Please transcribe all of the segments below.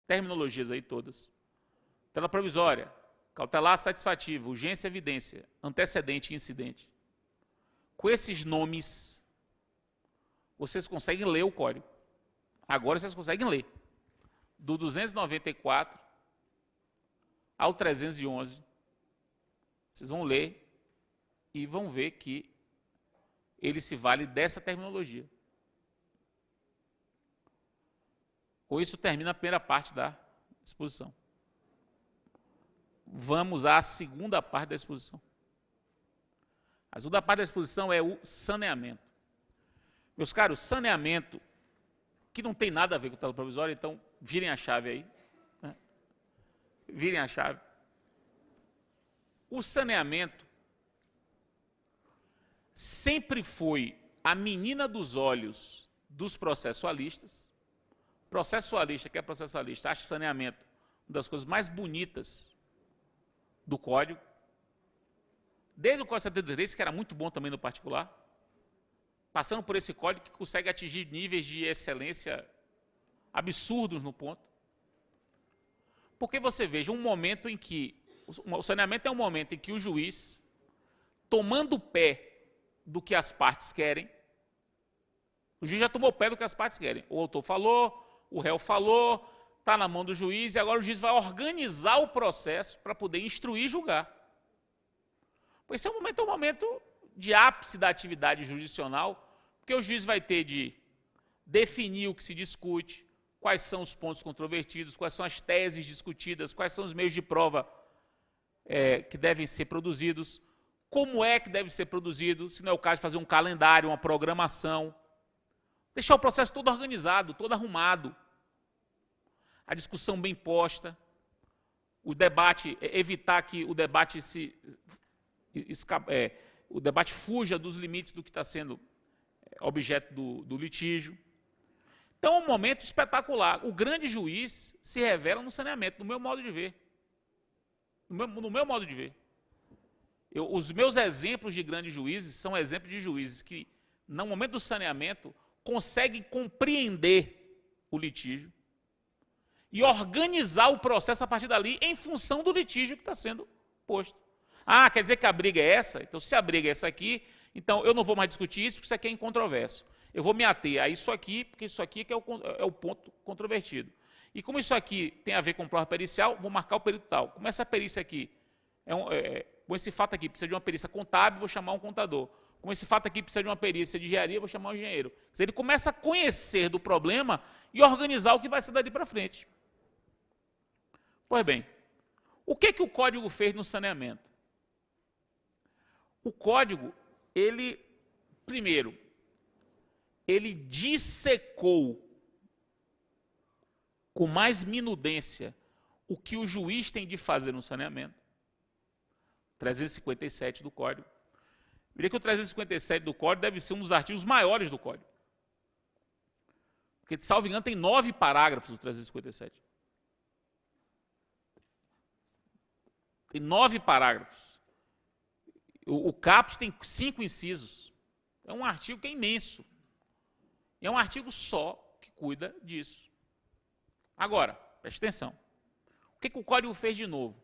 terminologias aí todas. Tutela provisória, cautelar satisfativa, urgência e evidência, antecedente e incidente. Com esses nomes, vocês conseguem ler o código. Agora vocês conseguem ler. Do 294 ao 311, vocês vão ler e vão ver que ele se vale dessa terminologia. Com isso termina a primeira parte da exposição. Vamos à segunda parte da exposição. A segunda parte da exposição é o saneamento. Meus caros, saneamento, que não tem nada a ver com o tutela provisória, então virem a chave aí. Né? Virem a chave. O saneamento sempre foi a menina dos olhos dos processualistas. Processualista, que é processualista, acha saneamento uma das coisas mais bonitas do Código. Desde o Código 73, que era muito bom também no particular, passando por esse Código que consegue atingir níveis de excelência absurdos no ponto. Porque você veja um momento em que, o saneamento é um momento em que o juiz, tomando pé do que as partes querem, o juiz já tomou pé do que as partes querem. O autor falou, o réu falou, está na mão do juiz, e agora o juiz vai organizar o processo para poder instruir e julgar. Esse é um momento de ápice da atividade jurisdicional, porque o juiz vai ter de definir o que se discute, quais são os pontos controvertidos, quais são as teses discutidas, quais são os meios de prova que devem ser produzidos, como é que deve ser produzido, se não é o caso de fazer um calendário, uma programação, deixar o processo todo organizado, todo arrumado, a discussão bem posta, o debate, evitar que o debate o debate fuja dos limites do que está sendo objeto do litígio. Então, é um momento espetacular. O grande juiz se revela no saneamento, no meu modo de ver. No meu modo de ver. Os meus exemplos de grandes juízes são exemplos de juízes que, no momento do saneamento, conseguem compreender o litígio e organizar o processo a partir dali em função do litígio que está sendo posto. Ah, quer dizer que a briga é essa? Então, se a briga é essa aqui, então eu não vou mais discutir isso, porque isso aqui é incontroverso. Eu vou me ater a isso aqui, porque isso aqui que é o ponto controvertido. E como isso aqui tem a ver com prova pericial, vou marcar o perito tal. Como essa perícia aqui, com esse fato aqui precisa de uma perícia contábil, vou chamar um contador. Como esse fato aqui precisa de uma perícia de engenharia, vou chamar um engenheiro. Quer dizer, ele começa a conhecer do problema e organizar o que vai ser dali para frente. Pois bem, o que o Código fez no saneamento? O Código, primeiro, ele dissecou com mais minudência o que o juiz tem de fazer no saneamento. 357 do Código. Eu diria que o 357 do Código deve ser um dos artigos maiores do Código. Porque, salvo engano, tem 9 parágrafos do 357. Tem 9 parágrafos. O caput tem 5 incisos. É um artigo que é imenso. É um artigo só que cuida disso. Agora, preste atenção. O que o Código fez de novo?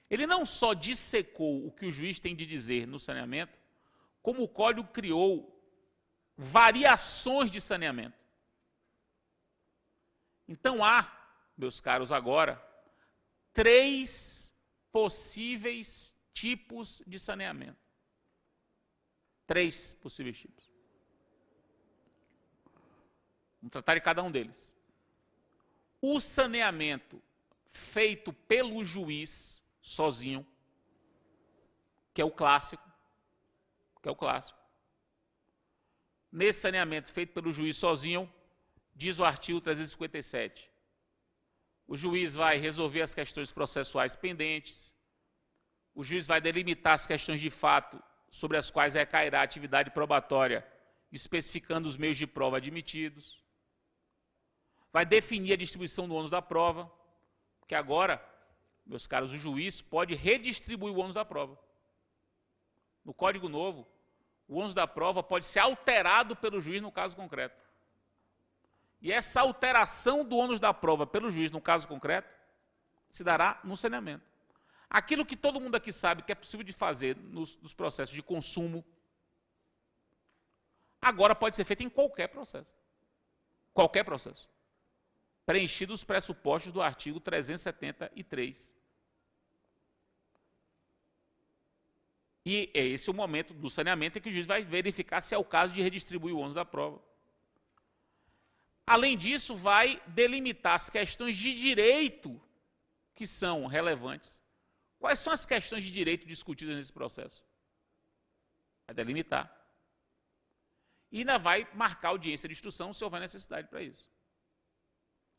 Ele não só dissecou o que o juiz tem de dizer no saneamento, como o Código criou variações de saneamento. Então há, meus caros, agora, 3 possíveis tipos de saneamento. 3 possíveis tipos. Vamos tratar de cada um deles. O saneamento feito pelo juiz sozinho, que é o clássico, Nesse saneamento feito pelo juiz sozinho, diz o artigo 357, o juiz vai resolver as questões processuais pendentes, o juiz vai delimitar as questões de fato sobre as quais recairá a atividade probatória, especificando os meios de prova admitidos, vai definir a distribuição do ônus da prova, porque agora, meus caros, o juiz pode redistribuir o ônus da prova. No Código Novo, o ônus da prova pode ser alterado pelo juiz no caso concreto. E essa alteração do ônus da prova pelo juiz, no caso concreto, se dará no saneamento. Aquilo que todo mundo aqui sabe que é possível de fazer nos processos de consumo, agora pode ser feito em qualquer processo. Qualquer processo. Preenchidos os pressupostos do artigo 373. E é esse o momento do saneamento em que o juiz vai verificar se é o caso de redistribuir o ônus da prova. Além disso, vai delimitar as questões de direito que são relevantes. Quais são as questões de direito discutidas nesse processo? Vai delimitar. E ainda vai marcar audiência de instrução se houver necessidade para isso.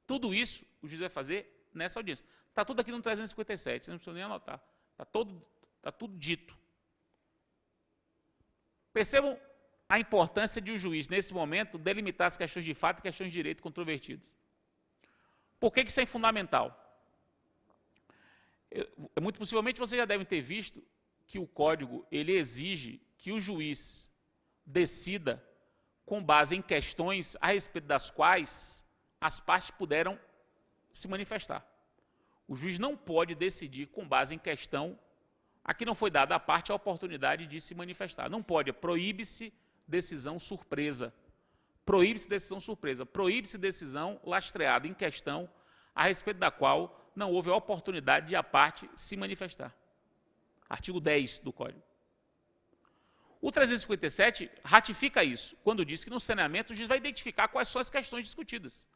Tudo isso o juiz vai fazer nessa audiência. Está tudo aqui no 357, você não precisa nem anotar. Está tudo dito. Percebam a importância de o juiz, nesse momento, delimitar as questões de fato e questões de direito controvertidas. Por que isso é fundamental? Muito possivelmente vocês já devem ter visto que o Código ele exige que o juiz decida com base em questões a respeito das quais as partes puderam se manifestar. O juiz não pode decidir com base em questão a que não foi dada à parte a oportunidade de se manifestar. Não pode, proíbe-se decisão surpresa. Proíbe-se decisão surpresa. Proíbe-se decisão lastreada em questão a respeito da qual não houve a oportunidade de a parte se manifestar. Artigo 10 do Código. O 357 ratifica isso, quando diz que no saneamento o juiz vai identificar quais são as questões discutidas.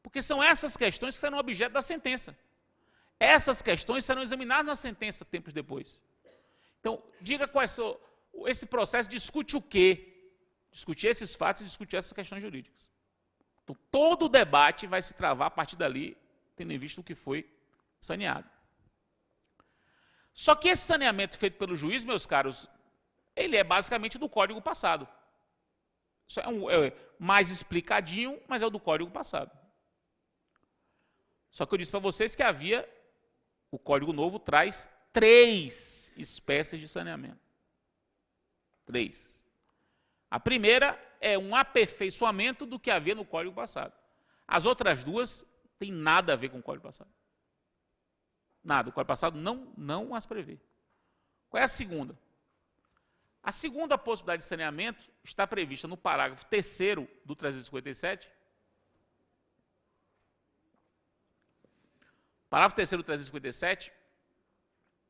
Porque são essas questões que serão objeto da sentença. Essas questões serão examinadas na sentença tempos depois. Então, diga quais são. Esse processo discute o quê? Discutir esses fatos e discutir essas questões jurídicas. Então, todo o debate vai se travar a partir dali, tendo em vista o que foi saneado. Só que esse saneamento feito pelo juiz, meus caros, ele é basicamente do Código passado. Isso é mais explicadinho, mas é o do Código passado. Só que eu disse para vocês que o Código Novo traz 3 espécies de saneamento. 3. A primeira é um aperfeiçoamento do que havia no Código passado. As outras 2 têm nada a ver com o Código passado. Nada. O Código passado não as prevê. Qual é a segunda? A segunda possibilidade de saneamento está prevista no parágrafo 3º do 357. Parágrafo 3º do 357,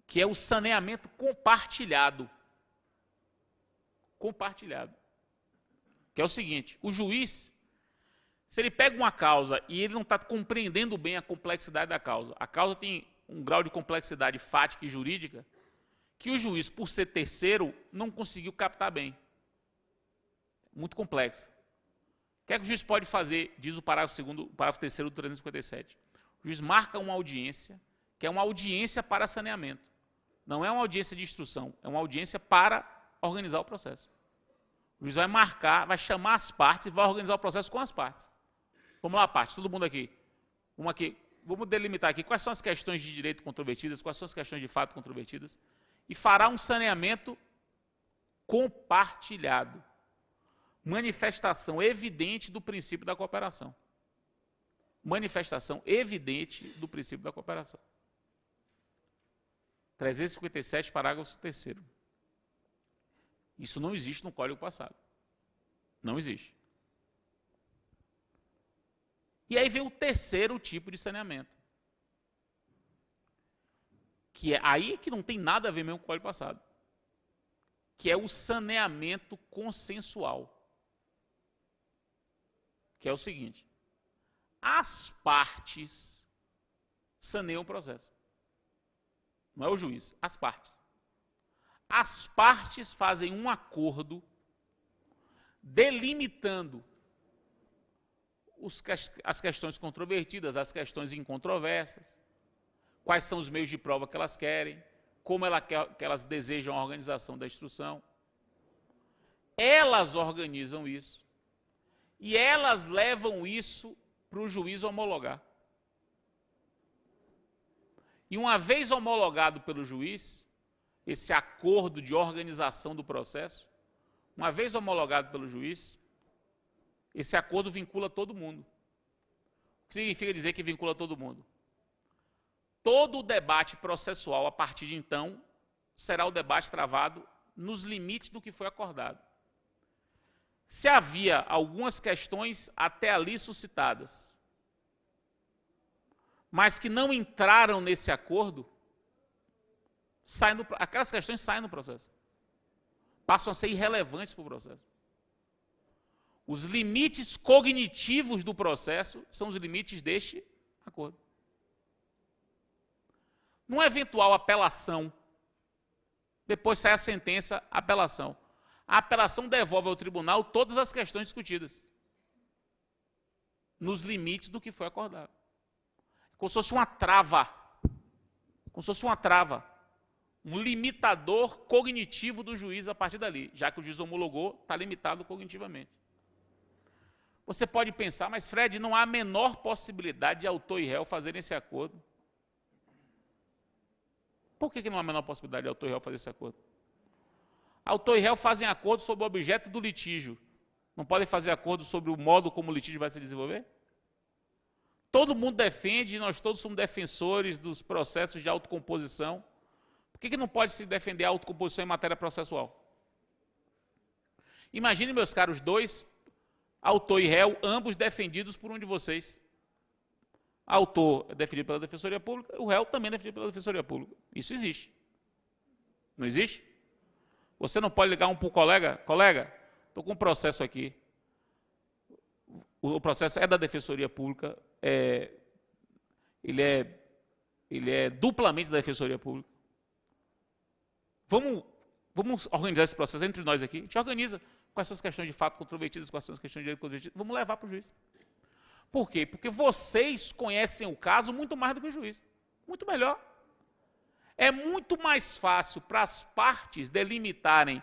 que é o saneamento compartilhado. Compartilhado. Que é o seguinte, o juiz, se ele pega uma causa e ele não está compreendendo bem a complexidade da causa, a causa tem um grau de complexidade fática e jurídica, que o juiz, por ser terceiro, não conseguiu captar bem. Muito complexo. O que é que o juiz pode fazer, diz o parágrafo 3º do 357? O juiz marca uma audiência, que é uma audiência para saneamento. Não é uma audiência de instrução, é uma audiência para organizar o processo. O juiz vai marcar, vai chamar as partes e vai organizar o processo com as partes. Vamos lá, partes, todo mundo aqui. Vamos delimitar aqui quais são as questões de direito controvertidas, quais são as questões de fato controvertidas, e fará um saneamento compartilhado. Manifestação evidente do princípio da cooperação. Manifestação evidente do princípio da cooperação. 357, parágrafo 3º. Isso não existe no Código passado. Não existe. E aí vem o terceiro tipo de saneamento. Que é aí que não tem nada a ver mesmo com o Código passado. Que é o saneamento consensual. Que é o seguinte. As partes saneiam o processo. Não é o juiz, as partes. As partes fazem um acordo delimitando as questões controvertidas, as questões incontroversas, quais são os meios de prova que elas querem, como que elas desejam a organização da instrução. Elas organizam isso e elas levam isso para o juiz homologar. E uma vez homologado pelo juiz, esse acordo de organização do processo, uma vez homologado pelo juiz, esse acordo vincula todo mundo. que significa dizer que vincula todo mundo. Todo o debate processual, a partir de então, será o debate travado nos limites do que foi acordado. Se havia algumas questões até ali suscitadas, mas que não entraram nesse acordo, aquelas questões saem do processo. Passam a ser irrelevantes para o processo. Os limites cognitivos do processo são os limites deste acordo. Numa eventual apelação, depois sai a sentença, apelação. A apelação devolve ao tribunal todas as questões discutidas, nos limites do que foi acordado. Como se fosse uma trava. Como se fosse uma trava. Um limitador cognitivo do juiz a partir dali. Já que o juiz homologou, está limitado cognitivamente. Você pode pensar, mas Fred, não há a menor possibilidade de autor e réu fazerem esse acordo. Por que não há a menor possibilidade de autor e réu fazer esse acordo? Autor e réu fazem acordo sobre o objeto do litígio. Não podem fazer acordo sobre o modo como o litígio vai se desenvolver? Todo mundo defende, nós todos somos defensores dos processos de autocomposição. Por que não pode se defender a autocomposição em matéria processual? Imagine, meus caros, dois, autor e réu, ambos defendidos por um de vocês. Autor é defendido pela Defensoria Pública, o réu também é defendido pela Defensoria Pública. Isso existe. Não existe? Você não pode ligar um para o colega, colega, estou com um processo aqui. O processo é da Defensoria Pública, ele é duplamente da Defensoria Pública. Vamos organizar esse processo entre nós aqui. A gente organiza quais são as questões de fato controvertidas, quais são as questões de direito controvertidas. Vamos levar para o juiz. Por quê? Porque vocês conhecem o caso muito mais do que o juiz. Muito melhor. É muito mais fácil para as partes delimitarem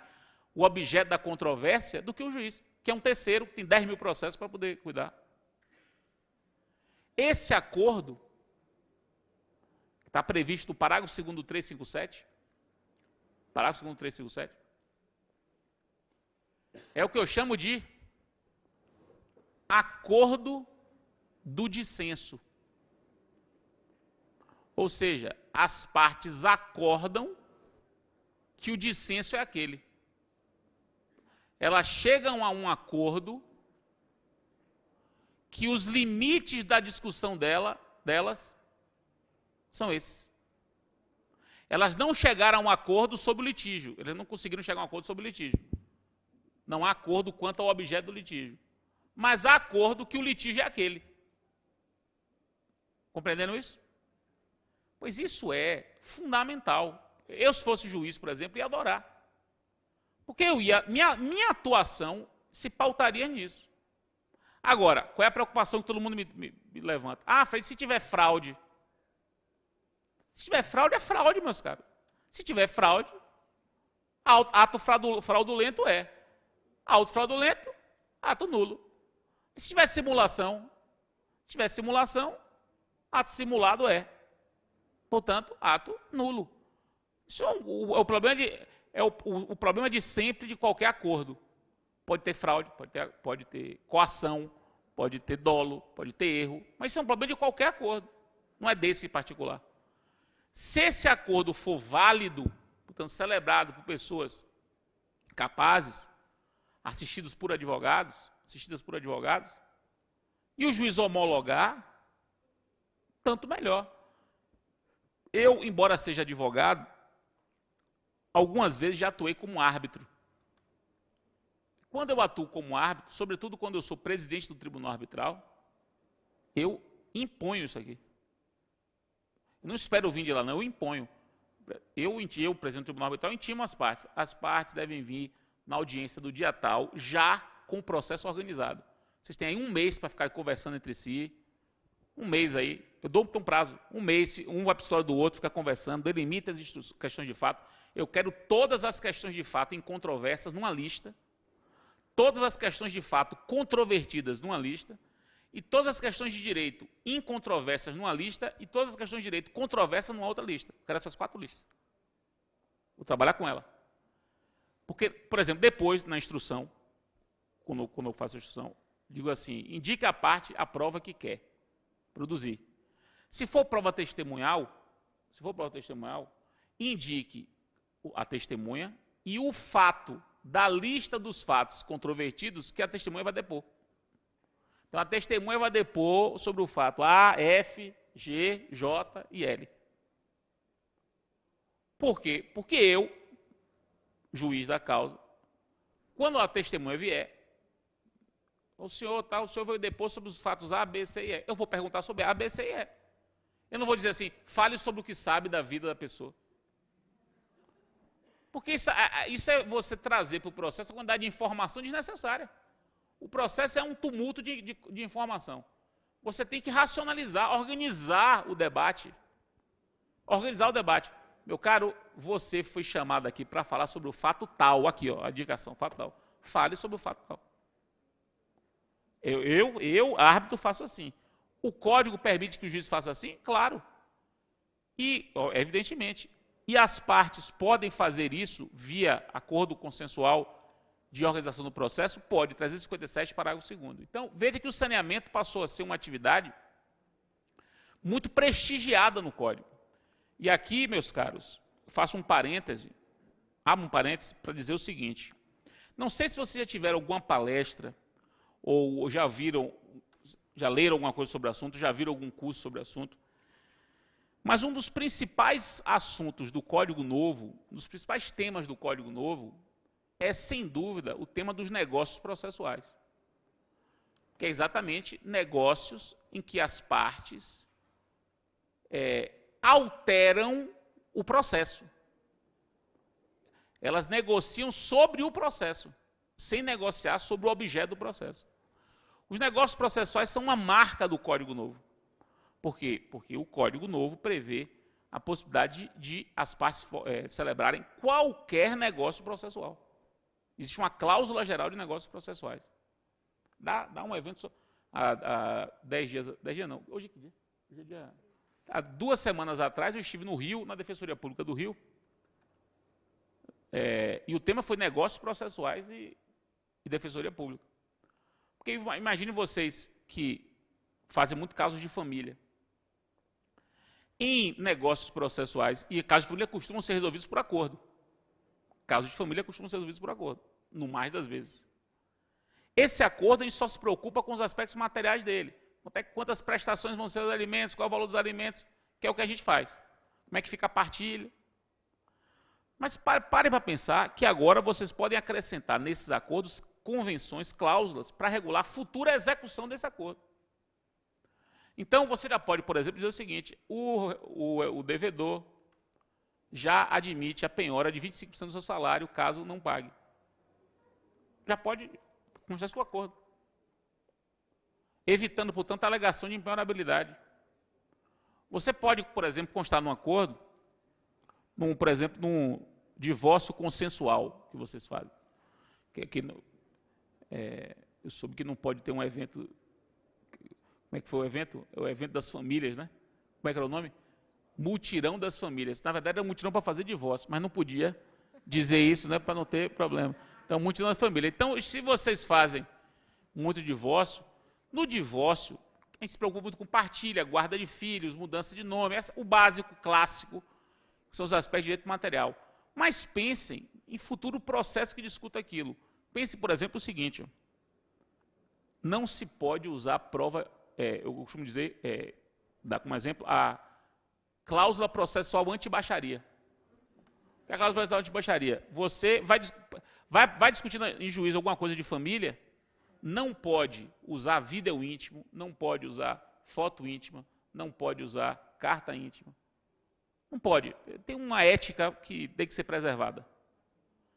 o objeto da controvérsia do que o juiz, que é um terceiro, que tem 10 mil processos para poder cuidar. Esse acordo, que está previsto no parágrafo 2º do 357, parágrafo 2º do 357, é o que eu chamo de acordo do dissenso. Ou seja, as partes acordam que o dissenso é aquele. Elas chegam a um acordo que os limites da discussão delas são esses. Elas não chegaram a um acordo sobre o litígio. Eles não conseguiram chegar a um acordo sobre o litígio. Não há acordo quanto ao objeto do litígio. Mas há acordo que o litígio é aquele. Compreendendo isso? Pois isso é fundamental. Eu, se fosse juiz, por exemplo, ia adorar. Porque minha atuação se pautaria nisso. Agora, qual é a preocupação que todo mundo me levanta? Ah, Fred, se tiver fraude. Se tiver fraude, é fraude, meus caros. Se tiver fraude, ato fraudulento é. Ato fraudulento, ato nulo. E se tiver simulação? Se tiver simulação, ato simulado é. Portanto, ato nulo. Isso é o problema de sempre de qualquer acordo. Pode ter fraude, pode ter coação, pode ter dolo, pode ter erro, mas isso é um problema de qualquer acordo, não é desse em particular. Se esse acordo for válido, portanto, celebrado por pessoas capazes, assistidas por advogados, e o juiz homologar, tanto melhor. Eu, embora seja advogado, algumas vezes já atuei como árbitro. Quando eu atuo como árbitro, sobretudo quando eu sou presidente do tribunal arbitral, eu imponho isso aqui. Eu não espero vir de lá, não, eu imponho. Eu, presidente do tribunal arbitral, intimo as partes. As partes devem vir na audiência do dia tal, já com o processo organizado. Vocês têm aí um mês para ficar conversando entre si, um mês aí, eu dou um prazo, um mês, um vai para a história do outro, fica conversando, delimita as questões de fato. Eu quero todas as questões de fato em controvérsias numa lista, todas as questões de fato controvertidas numa lista, e todas as questões de direito incontrovérsias numa lista, e todas as questões de direito controversas numa outra lista. Eu quero essas 4 listas. Vou trabalhar com ela. Porque, por exemplo, depois, na instrução, quando eu faço a instrução, digo assim, indique a parte a prova que quer. produzir. Se for prova testemunhal, indique a testemunha e o fato da lista dos fatos controvertidos que a testemunha vai depor. Então, a testemunha vai depor sobre o fato A, F, G, J e L. Por quê? Porque eu, juiz da causa, quando a testemunha vier, o senhor vai depor sobre os fatos A, B, C e E. Eu vou perguntar sobre A, B, C e E. Eu não vou dizer assim, fale sobre o que sabe da vida da pessoa. Porque isso é você trazer para o processo a quantidade de informação desnecessária. O processo é um tumulto de informação. Você tem que racionalizar, organizar o debate. Organizar o debate. Meu caro, você foi chamado aqui para falar sobre o fato tal. Aqui, ó, a indicação, fato tal. Fale sobre o fato tal. Eu, árbitro, faço assim. O código permite que o juiz faça assim? Claro. E, evidentemente. E as partes podem fazer isso via acordo consensual de organização do processo? Pode, 357, parágrafo 2º. Então, veja que o saneamento passou a ser uma atividade muito prestigiada no Código. E aqui, meus caros, faço um parêntese, abro um parêntese para dizer o seguinte. Não sei se vocês já tiveram alguma palestra, ou já leram alguma coisa sobre o assunto, já viram algum curso sobre o assunto, mas um dos principais assuntos do Código Novo, um dos principais temas do Código Novo, é, sem dúvida, o tema dos negócios processuais. Que é exatamente negócios em que as partes alteram o processo. Elas negociam sobre o processo, sem negociar sobre o objeto do processo. Os negócios processuais são uma marca do Código Novo. Por quê? Porque o Código Novo prevê a possibilidade de as partes celebrarem qualquer negócio processual. Existe uma cláusula geral de negócios processuais. Dá um evento há 10 dias, 10 dias não, hoje é que dia? Hoje é dia. Há 2 semanas atrás eu estive no Rio, na Defensoria Pública do Rio, e o tema foi negócios processuais e Defensoria Pública. Porque imagine vocês que fazem muito casos de família. Em negócios processuais, e casos de família costumam ser resolvidos por acordo. Casos de família costumam ser resolvidos por acordo, no mais das vezes. Esse acordo a gente só se preocupa com os aspectos materiais dele. Quantas prestações vão ser os alimentos, qual é o valor dos alimentos, que é o que a gente faz. Como é que fica a partilha. Mas parem para pensar que agora vocês podem acrescentar nesses acordos convenções, cláusulas, para regular a futura execução desse acordo. Então, você já pode, por exemplo, dizer o seguinte, o devedor já admite a penhora de 25% do seu salário, caso não pague. Já pode constar seu acordo. Evitando, portanto, a alegação de impenhorabilidade. Você pode, por exemplo, constar num acordo, por exemplo, num divórcio consensual que vocês fazem. Eu soube que não pode ter um evento. Como é que foi o evento? É o evento das famílias, né? Como é que era o nome? Mutirão das famílias. Na verdade, era um mutirão para fazer divórcio, mas não podia dizer isso, né, para não ter problema. Então, mutirão das famílias. Então, se vocês fazem muito divórcio, no divórcio, a gente se preocupa muito com partilha, guarda de filhos, mudança de nome, o básico, clássico, que são os aspectos de direito material. Mas pensem em futuro processo que discuta aquilo. Pense, por exemplo, o seguinte, não se pode usar prova, eu costumo dizer, dar como exemplo, a cláusula processual anti-baixaria. O que é a cláusula processual anti-baixaria? Você vai discutir em juízo alguma coisa de família, não pode usar vídeo íntimo, não pode usar foto íntima, não pode usar carta íntima. Não pode. Tem uma ética que tem que ser preservada.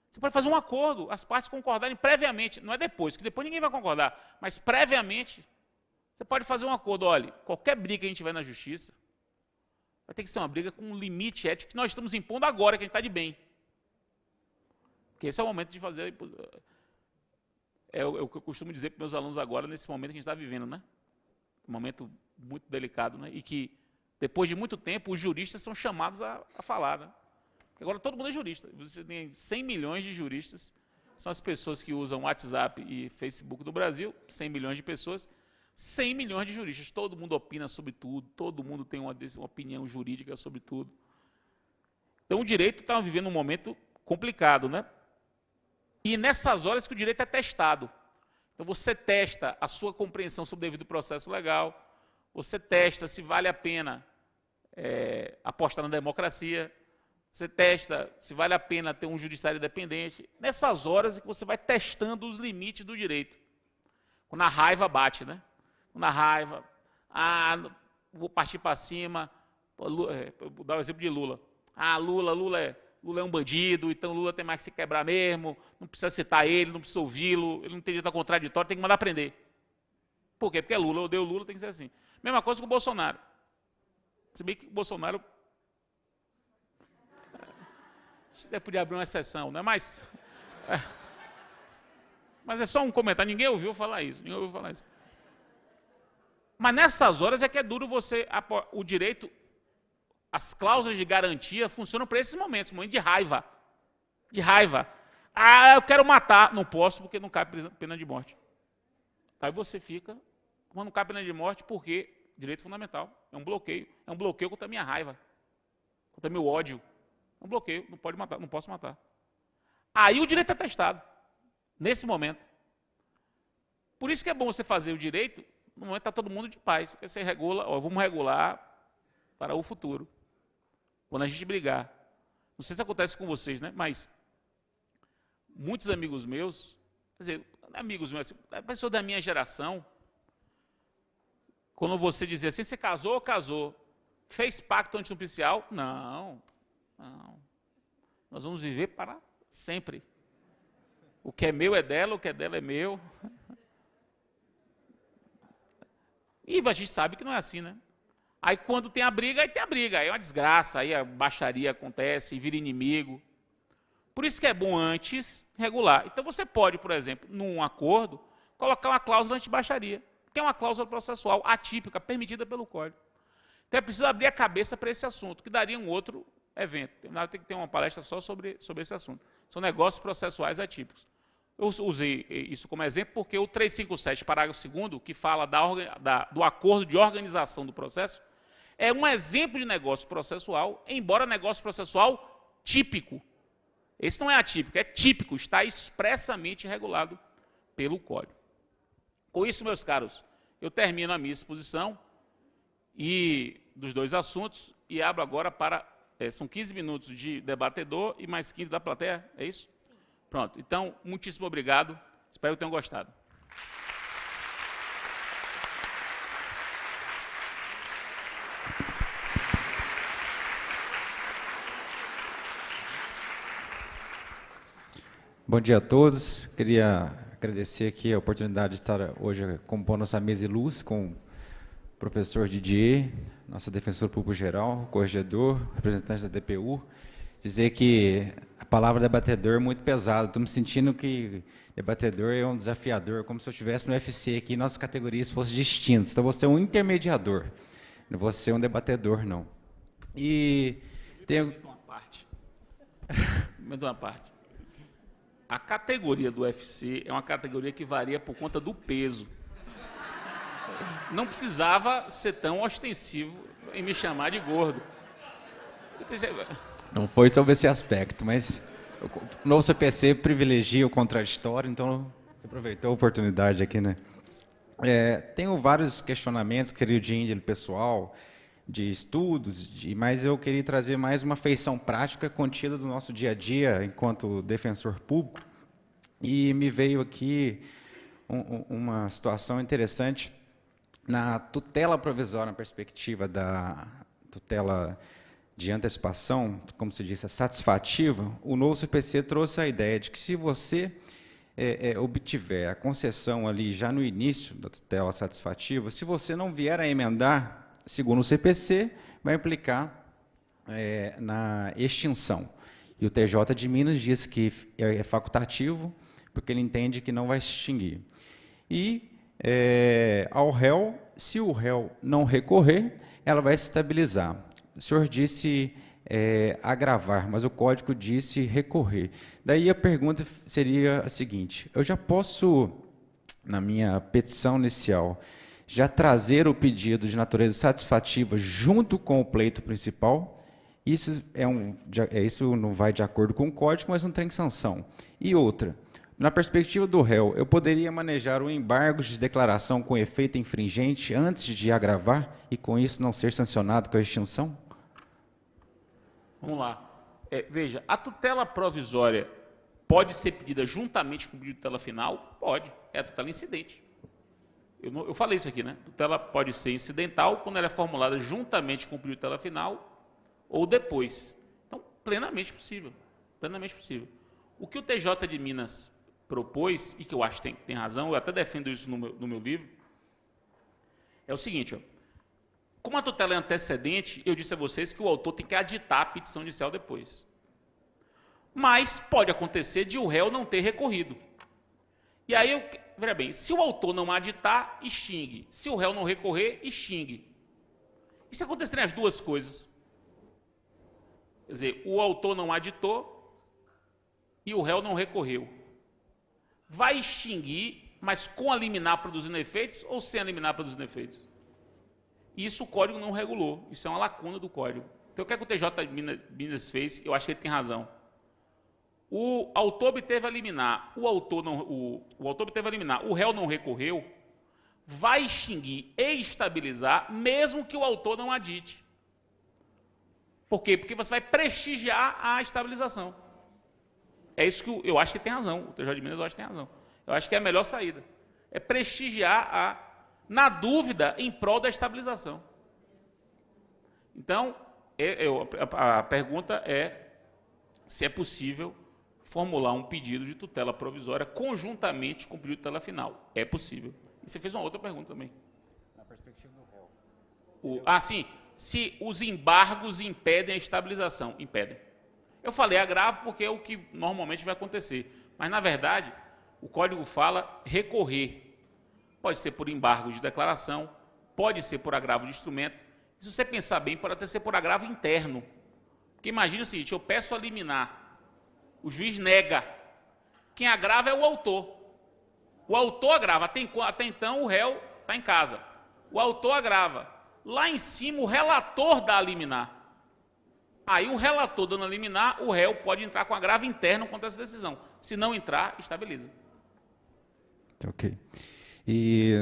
Você pode fazer um acordo, as partes concordarem previamente, não é depois, que depois ninguém vai concordar, mas previamente, você pode fazer um acordo, olha, qualquer briga que a gente tiver na justiça, vai ter que ser uma briga com um limite ético que nós estamos impondo agora, que a gente está de bem. Porque esse é o momento de fazer, é o que eu costumo dizer para meus alunos agora, nesse momento que a gente está vivendo, né? Um momento muito delicado, né? E que, depois de muito tempo, os juristas são chamados a falar, né? Agora todo mundo é jurista. Você tem 100 milhões de juristas, são as pessoas que usam WhatsApp e Facebook do Brasil, 100 milhões de pessoas, 100 milhões de juristas, todo mundo opina sobre tudo, todo mundo tem uma opinião jurídica sobre tudo. Então, o direito está vivendo um momento complicado, né? E nessas horas que o direito é testado. Então, você testa a sua compreensão sobre o devido processo legal, você testa se vale a pena apostar na democracia, você testa se vale a pena ter um judiciário independente. Nessas horas é que você vai testando os limites do direito. Quando a raiva bate, né? Quando a raiva, vou partir para cima, vou dar o exemplo de Lula. Lula é um bandido, então Lula tem mais que se quebrar mesmo, não precisa citar ele, não precisa ouvi-lo, ele não tem direito a contraditório, tem que mandar prender. Por quê? Porque é Lula, eu odeio Lula, tem que ser assim. Mesma coisa com o Bolsonaro. Se bem que o Bolsonaro... Até podia abrir uma exceção, né? Mas é só um comentário, ninguém ouviu falar isso, Mas nessas horas é que é duro o direito, as cláusulas de garantia funcionam para esses momentos, momento de raiva. Eu quero matar, não posso porque não cabe pena de morte. Aí você fica, quando não cabe pena de morte, porque direito fundamental, é um bloqueio contra a minha raiva, contra meu ódio. É um bloqueio, não pode matar, não posso matar. Aí o direito é testado, nesse momento. Por isso que é bom você fazer o direito, no momento que está todo mundo de paz, porque você regula, vamos regular para o futuro. Quando a gente brigar. Não sei se acontece com vocês, né? Mas muitos amigos meus, quer dizer, amigos meus, pessoas da minha geração, quando você dizia assim, você casou ou casou? Fez pacto antinupcial? Não. Nós vamos viver para sempre. O que é meu é dela, o que é dela é meu. E a gente sabe que não é assim, né? Aí quando tem a briga, aí é uma desgraça, aí a baixaria acontece, vira inimigo. Por isso que é bom antes regular. Então você pode, por exemplo, num acordo, colocar uma cláusula anti-baixaria, que é uma cláusula processual atípica, permitida pelo Código. Então é preciso abrir a cabeça para esse assunto, que daria um outro evento. Tem que ter uma palestra só sobre esse assunto. São negócios processuais atípicos. Eu usei isso como exemplo porque o 357, parágrafo 2º, que fala do acordo de organização do processo, é um exemplo de negócio processual, embora negócio processual típico. Esse não é atípico, é típico, está expressamente regulado pelo Código. Com isso, meus caros, eu termino a minha exposição dos dois assuntos e abro agora para... são 15 minutos de debatedor e mais 15 da plateia, é isso? Sim. Pronto, então, muitíssimo obrigado, espero que tenham gostado. Bom dia a todos, queria agradecer aqui a oportunidade de estar hoje compondo essa mesa de luz com o professor Didier, nosso defensor público geral, corregedor, representante da DPU, dizer que a palavra debatedor é muito pesada. Estou me sentindo que debatedor é um desafiador, como se eu estivesse no UFC aqui e nossas categorias fossem distintas. Então, você é um intermediador, não vou ser um debatedor, não. E tem uma parte. A categoria do UFC é uma categoria que varia por conta do peso. Não precisava ser tão ostensivo em me chamar de gordo. Não foi sobre esse aspecto, mas o novo CPC privilegia o contraditório, então você aproveitou a oportunidade aqui, né? Tenho vários questionamentos, querido, de índole pessoal, de estudos, mas eu queria trazer mais uma feição prática contida do nosso dia a dia enquanto defensor público, e me veio aqui uma situação interessante na tutela provisória, na perspectiva da tutela de antecipação, como se disse, satisfativa. O novo CPC trouxe a ideia de que se você obtiver a concessão ali já no início da tutela satisfativa, se você não vier a emendar, segundo o CPC, vai implicar na extinção. E o TJ de Minas diz que é facultativo, porque ele entende que não vai se extinguir. E ao réu, se o réu não recorrer, ela vai se estabilizar. O senhor disse agravar, mas o Código disse recorrer. Daí a pergunta seria a seguinte: eu já posso, na minha petição inicial, já trazer o pedido de natureza satisfativa junto com o pleito principal. Isso, isso não vai de acordo com o código, mas não tem sanção. E outra, na perspectiva do réu, eu poderia manejar o embargo de declaração com efeito infringente antes de agravar e com isso não ser sancionado com a extinção? Vamos lá. Veja, a tutela provisória pode ser pedida juntamente com o pedido de tutela final? Pode. É a tutela incidente. Eu falei isso aqui, né? Tutela pode ser incidental quando ela é formulada juntamente com o pedido de tutela final ou depois. Então, plenamente possível. Plenamente possível. O que o TJ de Minas propôs, e que eu acho que tem razão, eu até defendo isso no meu livro, é o seguinte, ó, como a tutela é antecedente, eu disse a vocês que o autor tem que aditar a petição inicial depois. Mas pode acontecer de o réu não ter recorrido. E aí, veja bem, se o autor não aditar, extingue. Se o réu não recorrer, extingue. E se acontecerem as duas coisas? Quer dizer, o autor não aditou e o réu não recorreu. Vai extinguir, mas com a liminar produzindo efeitos ou sem a liminar produzindo efeitos? Isso o código não regulou. Isso é uma lacuna do código. Então, o que é que o TJ de Minas fez? Eu acho que ele tem razão. O autor obteve a liminar, o autor obteve a liminar, o réu não recorreu, vai extinguir e estabilizar, mesmo que o autor não adite. Por quê? Porque você vai prestigiar a estabilização. É isso que eu acho que tem razão. O TJ de Minas eu acho que tem razão. Eu acho que é a melhor saída. É prestigiar na dúvida, em prol da estabilização. Então, a pergunta é se é possível formular um pedido de tutela provisória conjuntamente com o pedido de tutela final. É possível. E você fez uma outra pergunta também. Na perspectiva do réu. Sim. Se os embargos impedem a estabilização. Impedem. Eu falei agravo porque é o que normalmente vai acontecer. Mas, na verdade, o Código fala recorrer. Pode ser por embargo de declaração, pode ser por agravo de instrumento. E se você pensar bem, pode até ser por agravo interno. Porque imagina o seguinte, eu peço a liminar, o juiz nega. Quem agrava é o autor. O autor agrava, até então o réu está em casa. O autor agrava. Lá em cima o relator dá a liminar. Aí o relator dando a liminar, o réu pode entrar com agravo interno contra essa decisão. Se não entrar, estabiliza. Ok. E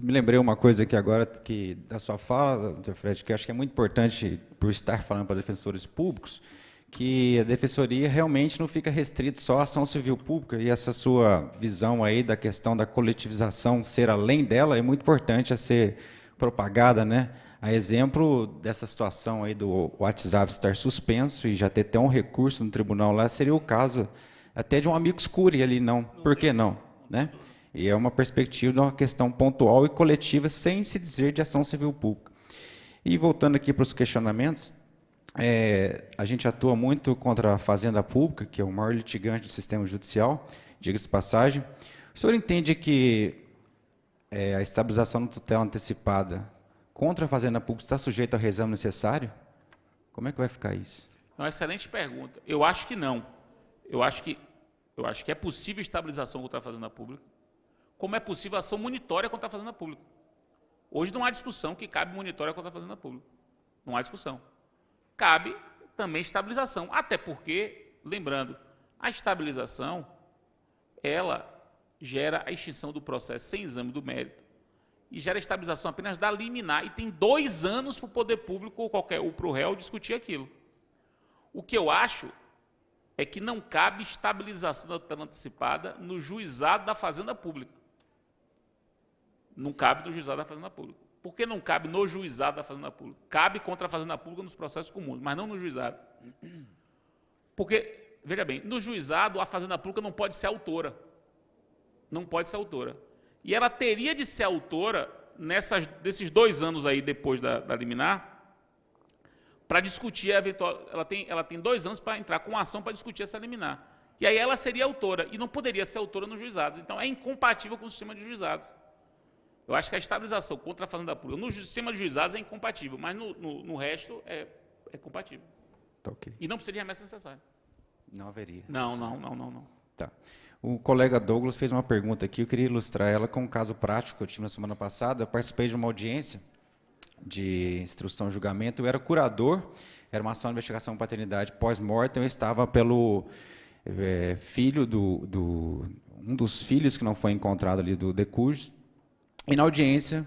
me lembrei uma coisa aqui agora, que da sua fala, Dr. Fred, que eu acho que é muito importante, por estar falando para defensores públicos, que a defensoria realmente não fica restrita só à ação civil pública, e essa sua visão aí da questão da coletivização ser além dela é muito importante a ser propagada, né? A exemplo dessa situação aí do WhatsApp estar suspenso e já ter até um recurso no tribunal lá, seria o caso até de um amicus curiae ali, não? Por que não? Né? E é uma perspectiva de uma questão pontual e coletiva, sem se dizer de ação civil pública. E voltando aqui para os questionamentos, a gente atua muito contra a Fazenda Pública, que é o maior litigante do sistema judicial, diga-se de passagem. O senhor entende que a estabilização da tutela antecipada contra a Fazenda Pública está sujeita ao reexame necessário? Como é que vai ficar isso? É uma excelente pergunta. Eu acho que não. Eu acho que é possível estabilização contra a Fazenda Pública, como é possível ação monitória contra a Fazenda Pública. Hoje não há discussão que cabe monitória contra a Fazenda Pública. Não há discussão. Cabe também estabilização, até porque, lembrando, a estabilização, ela gera a extinção do processo sem exame do mérito e gera a estabilização apenas da liminar, e tem 2 anos para o poder público ou para o réu discutir aquilo. O que eu acho é que não cabe estabilização da tutela antecipada no juizado da Fazenda Pública. Não cabe no juizado da Fazenda Pública. Por que não cabe no juizado da Fazenda Pública? Cabe contra a Fazenda Pública nos processos comuns, mas não no juizado. Porque, veja bem, no juizado a Fazenda Pública não pode ser autora. Não pode ser autora. E ela teria de ser autora desses 2 anos aí depois da liminar, para discutir a eventual. Ela tem 2 anos para entrar com uma ação para discutir essa liminar. E aí ela seria autora, e não poderia ser autora nos juizados. Então é incompatível com o sistema de juizados. Eu acho que a estabilização contra a Fazenda Pública no sistema de juizados é incompatível, mas no resto é compatível. Tá, ok. E não precisa de remessa necessária. Não haveria. Não. Tá. O colega Douglas fez uma pergunta aqui, eu queria ilustrar ela com um caso prático que eu tive na semana passada. Eu participei de uma audiência de instrução e julgamento, eu era curador, era uma ação de investigação de paternidade pós-mortem, eu estava pelo filho um dos filhos que não foi encontrado ali do Decurso, e na audiência